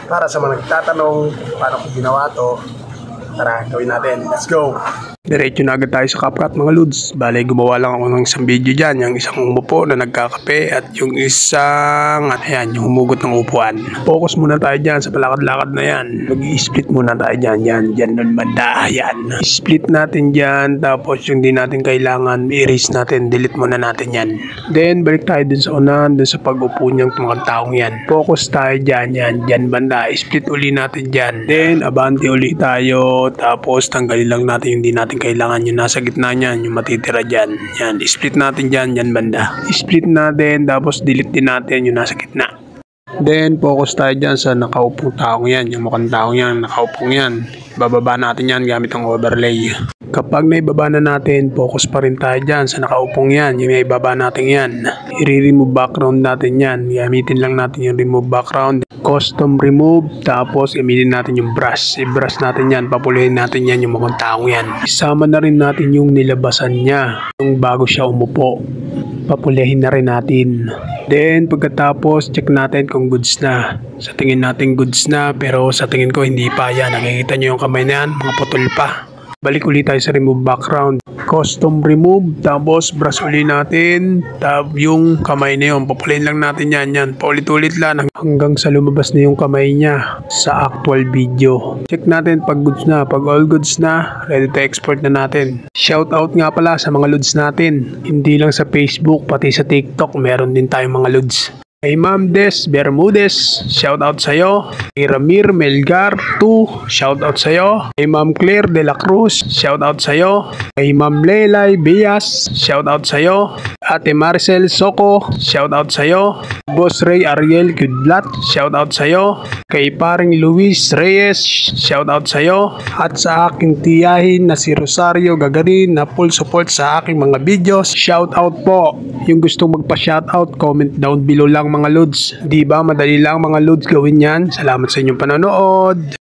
Para sa mga nagtatanong paano ko ginawa to, tara gawin natin. Let's go! Diretso na agad tayo sa CapCut mga lods. Bale, gumawa lang ako ng isang video dyan. Yung isang umupo na nagkakape at yung isang, ayan, yung humugot ng upuan. Focus muna tayo dyan sa palakad-lakad na yan. Mag-i-split muna tayo dyan. Dyan nun banda. Ayan. Split natin dyan. Tapos yung di natin kailangan, i-erase natin. Delete muna natin yan. Then, balik tayo dun sa unahan, dun sa pag-upo niyang mga taong yan. Focus tayo dyan. Dyan banda. Split uli natin dyan. Then, abante uli tayo. Tapos, tanggalin lang natin yung di natin kailangan, yung nasa gitna niyan, yung matitira dyan. Yan, split natin dyan banda. Split natin, tapos delete din natin yung nasa gitna. Then, focus tayo dyan sa nakaupong taong yan. Yung mukhang taong yan, nakaupong yan. Bababa natin yan gamit ang overlay. Kapag naibaba na natin, focus pa rin tayo dyan sa nakaupong yan. Yung naibaba natin yan. I-remove background natin yan. Gamitin lang natin yung remove background. Custom remove. Tapos, gamitin natin yung brush. I-brush natin yan. Papulihin natin yan yung mukhang taong yan. Isama na rin natin yung nilabasan niya. Yung bago siya umupo. Papulihin na rin natin. Then, pagkatapos, check natin kung goods na. Sa tingin natin goods na, pero sa tingin ko hindi pa yan. Nakikita nyo yung kamay na yan, mga putol pa. Balik ulit tayo sa remove background. Custom remove, tapos brush ulit natin. Tapos yung kamay na yun, papulihin lang natin yan. Paulit-ulit lang hanggang sa lumabas na yung kamay niya sa actual video. Check natin pag goods na. Pag all goods na, ready to export na natin. Shoutout nga pala sa mga loads natin. Hindi lang sa Facebook, pati sa TikTok, meron din tayong mga loads. Kay Ma'am Des Bermudez, shoutout sa'yo. Kay Ramir Melgar 2, shoutout sa'yo. Kay Ma'am Claire de la Cruz, shoutout sa'yo. Kay Ma'am Leilay Bias, shoutout sa'yo. Ate Marcel Soko, shoutout sa'yo. Boss Ray Ariel Kudlat, shoutout sa'yo. Kay Paring Luis Reyes, shoutout sa'yo. At sa aking tiyahin na si Rosario Gagarin na full support sa aking mga videos, shoutout po. Yung gustong magpa-shoutout, comment down below lang mga lods. Di ba madali lang mga lods gawin yan. Salamat sa inyong panonood.